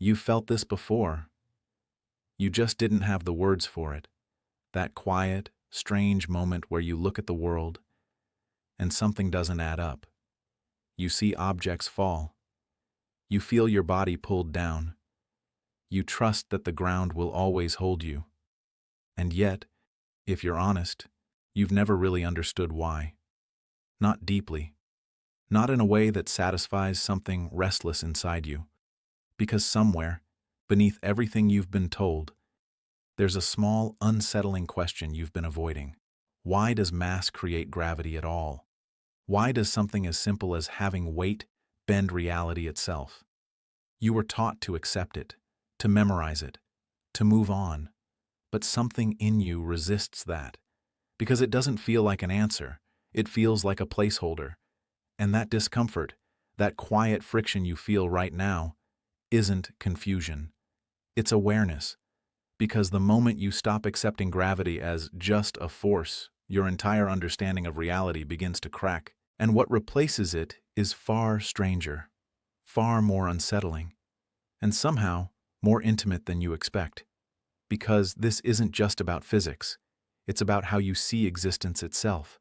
You felt this before. You just didn't have the words for it. That quiet, strange moment where you look at the world and something doesn't add up. You see objects fall. You feel your body pulled down. You trust that the ground will always hold you. And yet, if you're honest, you've never really understood why. Not deeply. Not in a way that satisfies something restless inside you. Because somewhere, beneath everything you've been told, there's a small, unsettling question you've been avoiding. Why does mass create gravity at all? Why does something as simple as having weight bend reality itself? You were taught to accept it, to memorize it, to move on. But something in you resists that. Because it doesn't feel like an answer. It feels like a placeholder. And that discomfort, that quiet friction you feel right now, isn't confusion. It's awareness. Because the moment you stop accepting gravity as just a force, your entire understanding of reality begins to crack. And what replaces it is far stranger, far more unsettling, and somehow more intimate than you expect. Because this isn't just about physics. It's about how you see existence itself,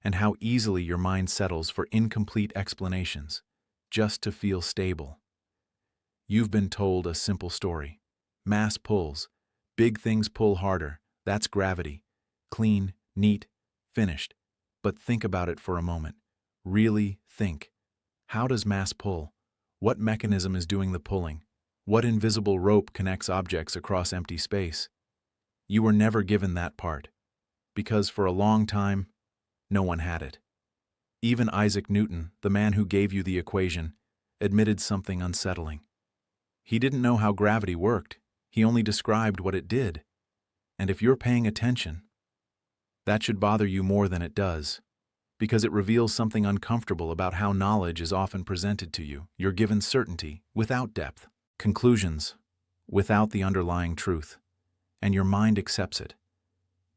and how easily your mind settles for incomplete explanations, just to feel stable. You've been told a simple story. Mass pulls. Big things pull harder. That's gravity. Clean, neat, finished. But think about it for a moment. Really think. How does mass pull? What mechanism is doing the pulling? What invisible rope connects objects across empty space? You were never given that part. Because for a long time, no one had it. Even Isaac Newton, the man who gave you the equation, admitted something unsettling. He didn't know how gravity worked. He only described what it did. And if you're paying attention, that should bother you more than it does, because it reveals something uncomfortable about how knowledge is often presented to you. You're given certainty without depth, conclusions without the underlying truth, and your mind accepts it,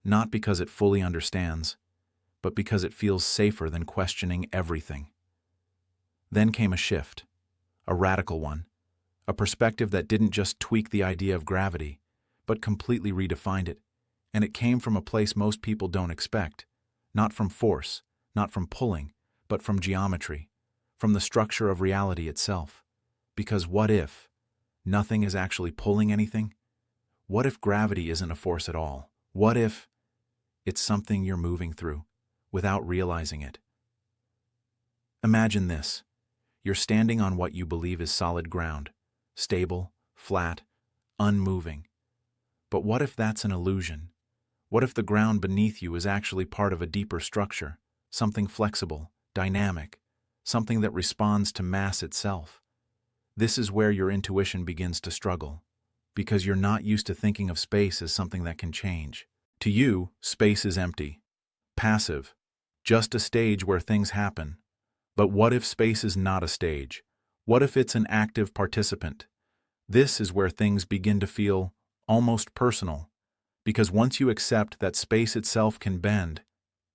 not because it fully understands, but because it feels safer than questioning everything. Then came a shift, a radical one, a perspective that didn't just tweak the idea of gravity, but completely redefined it. And it came from a place most people don't expect, not from force, not from pulling, but from geometry, from the structure of reality itself. Because what if nothing is actually pulling anything? What if gravity isn't a force at all? What if it's something you're moving through without realizing it? Imagine this. You're standing on what you believe is solid ground, stable, flat, unmoving. But what if that's an illusion? What if the ground beneath you is actually part of a deeper structure, something flexible, dynamic, something that responds to mass itself? This is where your intuition begins to struggle, because you're not used to thinking of space as something that can change. To you, space is empty, passive, just a stage where things happen. But what if space is not a stage? What if it's an active participant? This is where things begin to feel almost personal, because once you accept that space itself can bend,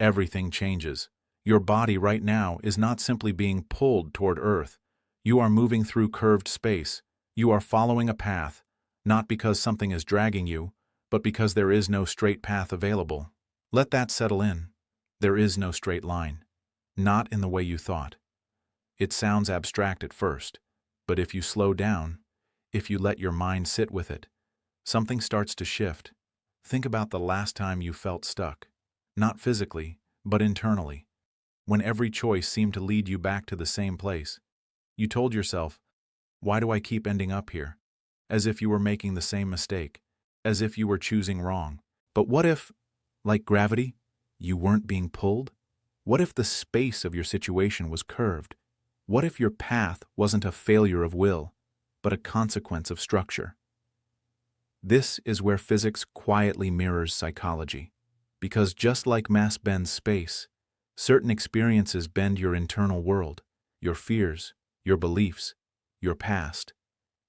everything changes. Your body right now is not simply being pulled toward Earth. You are moving through curved space. You are following a path, not because something is dragging you, but because there is no straight path available. Let that settle in. There is no straight line. Not in the way you thought. It sounds abstract at first, but if you slow down, if you let your mind sit with it, something starts to shift. Think about the last time you felt stuck. Not physically, but internally. When every choice seemed to lead you back to the same place. You told yourself, why do I keep ending up here? As if you were making the same mistake. As if you were choosing wrong. But what if, like gravity, you weren't being pulled? What if the space of your situation was curved? What if your path wasn't a failure of will, but a consequence of structure? This is where physics quietly mirrors psychology. Because just like mass bends space, certain experiences bend your internal world, your fears, your beliefs, your past.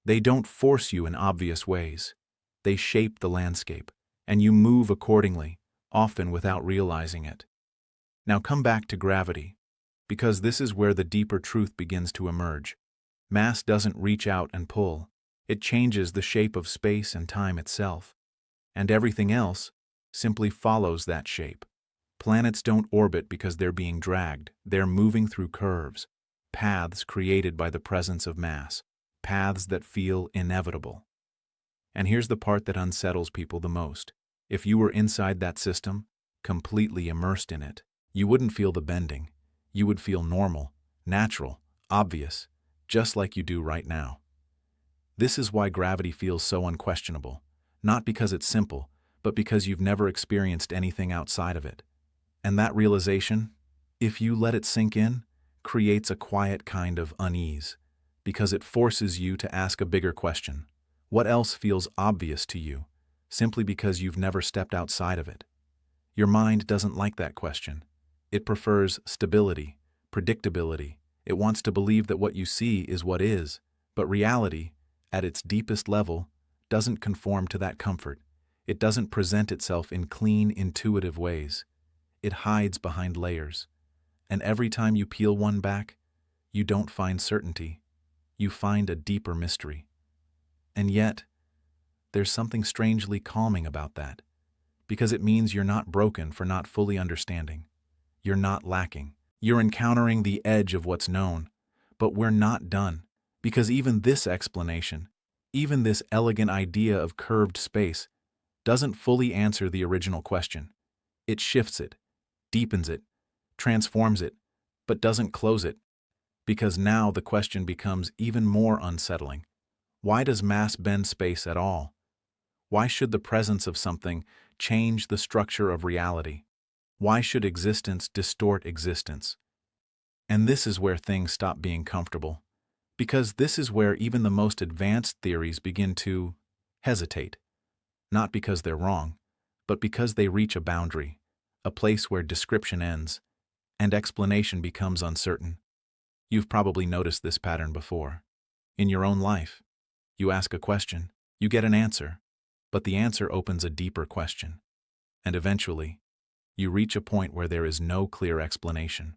They don't force you in obvious ways. They shape the landscape, and you move accordingly, often without realizing it. Now come back to gravity, because this is where the deeper truth begins to emerge. Mass doesn't reach out and pull. It changes the shape of space and time itself, and everything else simply follows that shape. Planets don't orbit because they're being dragged. They're moving through curves, paths created by the presence of mass, paths that feel inevitable. And here's the part that unsettles people the most. If you were inside that system, completely immersed in it, you wouldn't feel the bending. You would feel normal, natural, obvious, just like you do right now. This is why gravity feels so unquestionable, not because it's simple, but because you've never experienced anything outside of it. And that realization, if you let it sink in, creates a quiet kind of unease, because it forces you to ask a bigger question. What else feels obvious to you, simply because you've never stepped outside of it? Your mind doesn't like that question. It prefers stability, predictability. It wants to believe that what you see is what is, but reality, at its deepest level, doesn't conform to that comfort. It doesn't present itself in clean, intuitive ways. It hides behind layers. And every time you peel one back, you don't find certainty. You find a deeper mystery. And yet, there's something strangely calming about that, because it means you're not broken for not fully understanding. You're not lacking. You're encountering the edge of what's known, but we're not done, because even this explanation, even this elegant idea of curved space, doesn't fully answer the original question. It shifts it, deepens it, transforms it, but doesn't close it, because now the question becomes even more unsettling. Why does mass bend space at all? Why should the presence of something change the structure of reality? Why should existence distort existence? And this is where things stop being comfortable, because this is where even the most advanced theories begin to hesitate, not because they're wrong, but because they reach a boundary, a place where description ends and explanation becomes uncertain. You've probably noticed this pattern before. In your own life, you ask a question, you get an answer, but the answer opens a deeper question. And eventually, you reach a point where there is no clear explanation,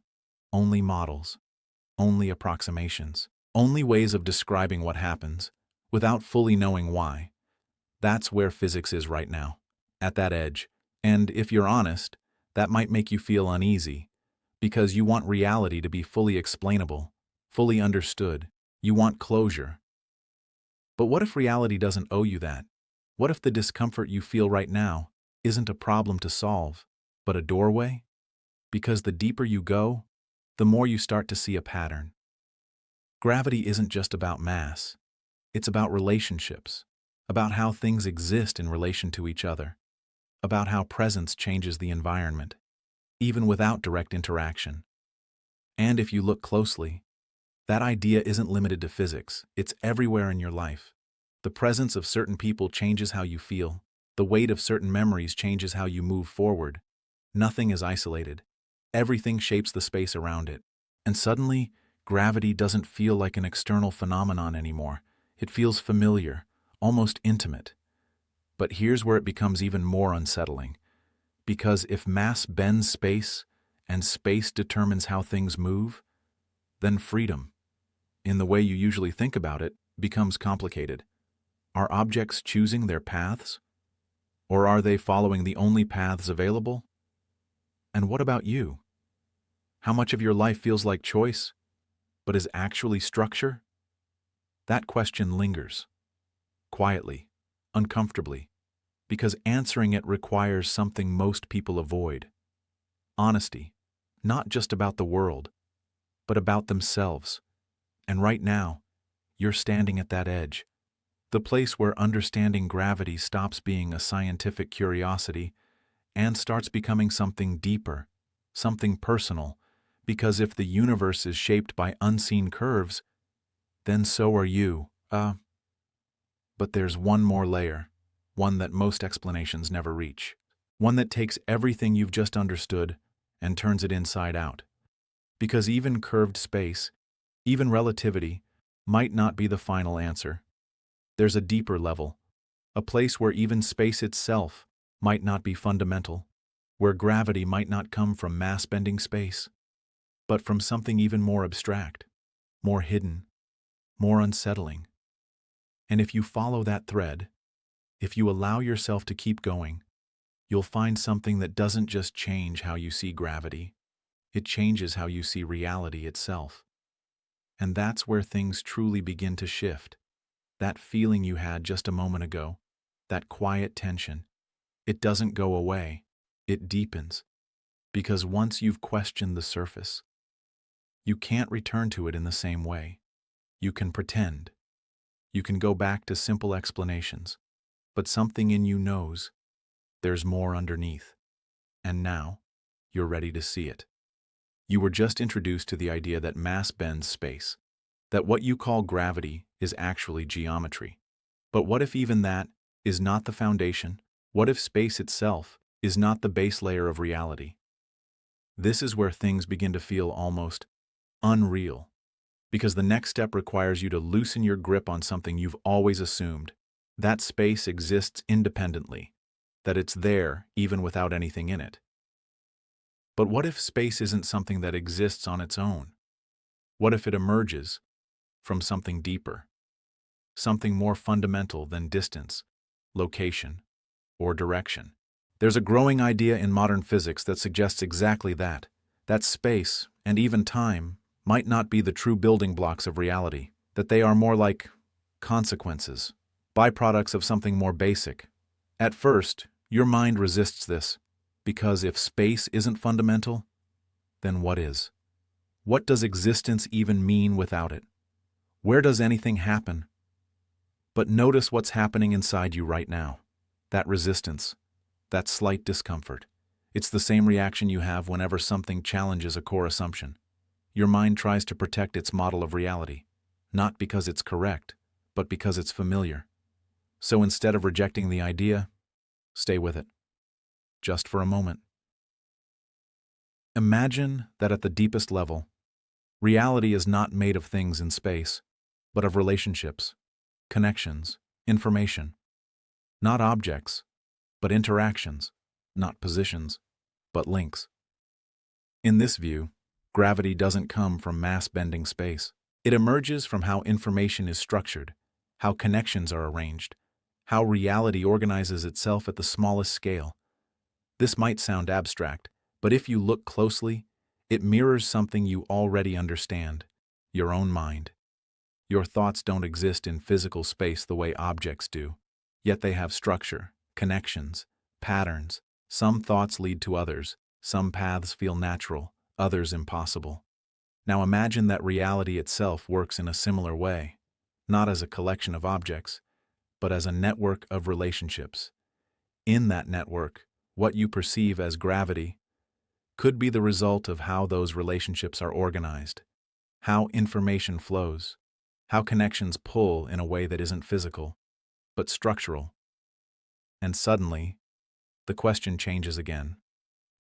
only models, only approximations, only ways of describing what happens, without fully knowing why. That's where physics is right now, at that edge. And if you're honest, that might make you feel uneasy, because you want reality to be fully explainable, fully understood. You want closure. But what if reality doesn't owe you that? What if the discomfort you feel right now isn't a problem to solve, but a doorway? Because the deeper you go, the more you start to see a pattern. Gravity isn't just about mass. It's about relationships, about how things exist in relation to each other, about how presence changes the environment, even without direct interaction. And if you look closely, that idea isn't limited to physics. It's everywhere in your life. The presence of certain people changes how you feel. The weight of certain memories changes how you move forward. Nothing is isolated. Everything shapes the space around it. And suddenly, gravity doesn't feel like an external phenomenon anymore. It feels familiar, almost intimate. But here's where it becomes even more unsettling. Because if mass bends space, and space determines how things move, then freedom, in the way you usually think about it, becomes complicated. Are objects choosing their paths? Or are they following the only paths available? And what about you? How much of your life feels like choice, but is actually structure? That question lingers, quietly, uncomfortably, because answering it requires something most people avoid. Honesty, not just about the world, but about themselves. And right now, you're standing at that edge, the place where understanding gravity stops being a scientific curiosity and starts becoming something deeper, something personal, because if the universe is shaped by unseen curves, then so are you. But there's one more layer, one that most explanations never reach, one that takes everything you've just understood and turns it inside out. Because even curved space, even relativity, might not be the final answer. There's a deeper level, a place where even space itself might not be fundamental, where gravity might not come from mass-bending space, but from something even more abstract, more hidden, more unsettling. And if you follow that thread, if you allow yourself to keep going, you'll find something that doesn't just change how you see gravity, it changes how you see reality itself. And that's where things truly begin to shift. That feeling you had just a moment ago, that quiet tension, it doesn't go away, it deepens. Because once you've questioned the surface, you can't return to it in the same way. You can pretend. You can go back to simple explanations. But something in you knows there's more underneath. And now, you're ready to see it. You were just introduced to the idea that mass bends space, that what you call gravity is actually geometry. But what if even that is not the foundation? What if space itself is not the base layer of reality? This is where things begin to feel almost unreal, because the next step requires you to loosen your grip on something you've always assumed, that space exists independently, that it's there even without anything in it. But what if space isn't something that exists on its own? What if it emerges from something deeper, something more fundamental than distance, location, or direction? There's a growing idea in modern physics that suggests exactly that space, and even time, might not be the true building blocks of reality, that they are more like consequences, byproducts of something more basic. At first, your mind resists this, because if space isn't fundamental, then what is? What does existence even mean without it? Where does anything happen? But notice what's happening inside you right now. That resistance, that slight discomfort. It's the same reaction you have whenever something challenges a core assumption. Your mind tries to protect its model of reality, not because it's correct, but because it's familiar. So instead of rejecting the idea, stay with it, just for a moment. Imagine that at the deepest level, reality is not made of things in space, but of relationships, connections, information. Not objects, but interactions, not positions, but links. In this view, gravity doesn't come from mass-bending space. It emerges from how information is structured, how connections are arranged, how reality organizes itself at the smallest scale. This might sound abstract, but if you look closely, it mirrors something you already understand: your own mind. Your thoughts don't exist in physical space the way objects do, yet they have structure, connections, patterns. Some thoughts lead to others, some paths feel natural, others impossible. Now imagine that reality itself works in a similar way, not as a collection of objects, but as a network of relationships. In that network, what you perceive as gravity could be the result of how those relationships are organized, how information flows, how connections pull in a way that isn't physical, but structural. And suddenly, the question changes again.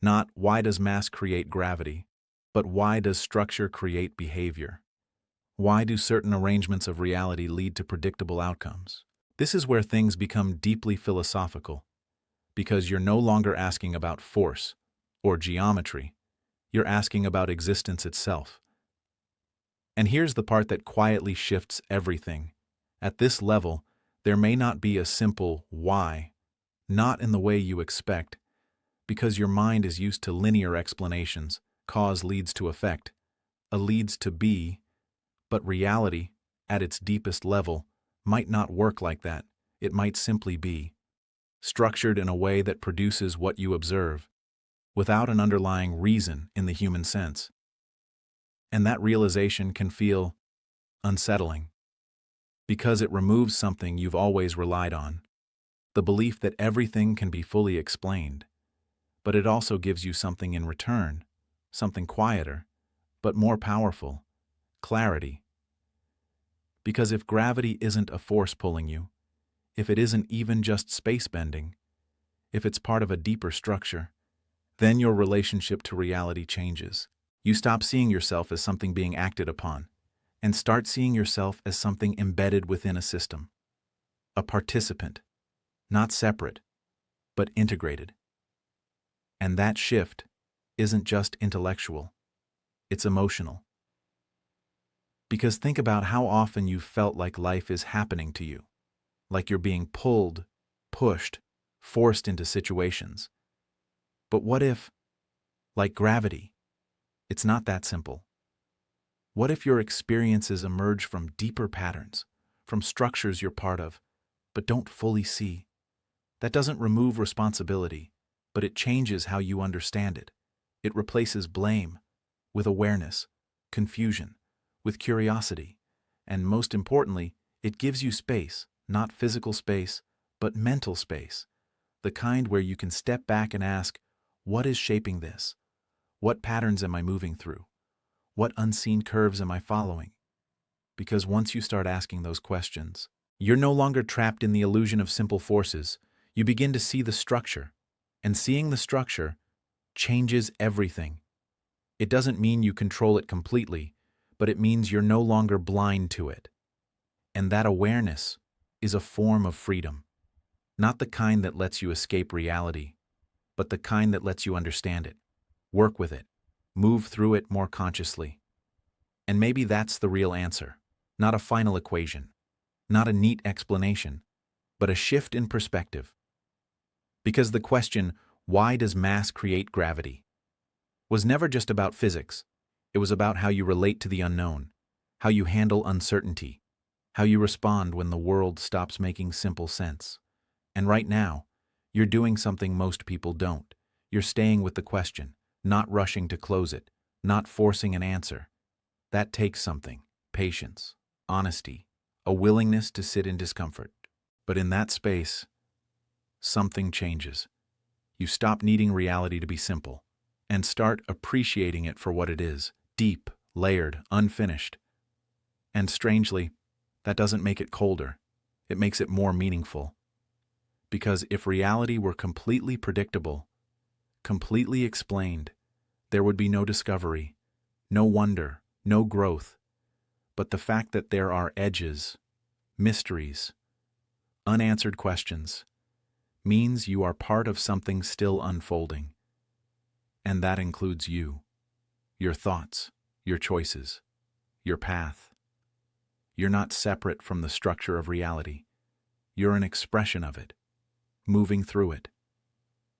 Not why does mass create gravity, but why does structure create behavior? Why do certain arrangements of reality lead to predictable outcomes? This is where things become deeply philosophical, because you're no longer asking about force or geometry, you're asking about existence itself. And here's the part that quietly shifts everything. At this level, there may not be a simple why, not in the way you expect, because your mind is used to linear explanations. Cause leads to effect, a leads to B, but reality, at its deepest level, might not work like that. It might simply be structured in a way that produces what you observe, without an underlying reason in the human sense. And that realization can feel unsettling, because it removes something you've always relied on, the belief that everything can be fully explained. But it also gives you something in return, something quieter, but more powerful: clarity. Because if gravity isn't a force pulling you, if it isn't even just space bending, if it's part of a deeper structure, then your relationship to reality changes. You stop seeing yourself as something being acted upon, and start seeing yourself as something embedded within a system. A participant, not separate, but integrated. And that shift isn't just intellectual, it's emotional. Because think about how often you've felt like life is happening to you. like you're being pulled, pushed, forced into situations. But what if, like gravity, it's not that simple? What if your experiences emerge from deeper patterns, from structures you're part of, but don't fully see? That doesn't remove responsibility, but it changes how you understand it. It replaces blame with awareness, confusion with curiosity, and most importantly, it gives you space, not physical space, but mental space, the kind where you can step back and ask, what is shaping this? What patterns am I moving through? What unseen curves am I following? Because once you start asking those questions, you're no longer trapped in the illusion of simple forces. You begin to see the structure, and seeing the structure changes everything. It doesn't mean you control it completely, but it means you're no longer blind to it. And that awareness is a form of freedom, not the kind that lets you escape reality, but the kind that lets you understand it, work with it, move through it more consciously. And maybe that's the real answer, not a final equation, not a neat explanation, but a shift in perspective. Because the question, why does mass create gravity, was never just about physics. It was about how you relate to the unknown, how you handle uncertainty, how you respond when the world stops making simple sense. And right now, you're doing something most people don't. You're staying with the question, not rushing to close it, not forcing an answer. That takes something: patience, honesty, a willingness to sit in discomfort. But in that space, something changes. You stop needing reality to be simple and start appreciating it for what it is: deep, layered, unfinished. And strangely, that doesn't make it colder. It makes it more meaningful. Because if reality were completely predictable, completely explained, there would be no discovery, no wonder, no growth. But the fact that there are edges, mysteries, unanswered questions, means you are part of something still unfolding. And that includes you, your thoughts, your choices, your path. You're not separate from the structure of reality. You're an expression of it, moving through it,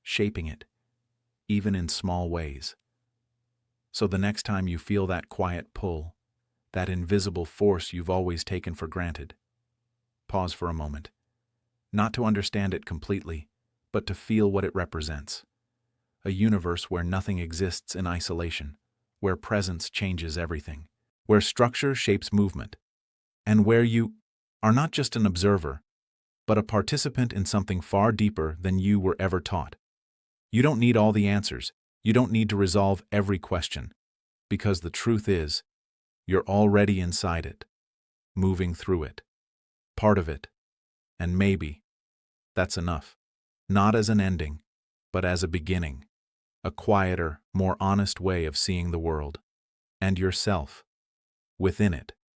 shaping it, even in small ways. So the next time you feel that quiet pull, that invisible force you've always taken for granted, pause for a moment, not to understand it completely, but to feel what it represents. A universe where nothing exists in isolation, where presence changes everything, where structure shapes movement, and where you are not just an observer, but a participant in something far deeper than you were ever taught. You don't need all the answers. You don't need to resolve every question, because the truth is, you're already inside it, moving through it, part of it, and maybe that's enough. Not as an ending, but as a beginning, a quieter, more honest way of seeing the world, and yourself, within it.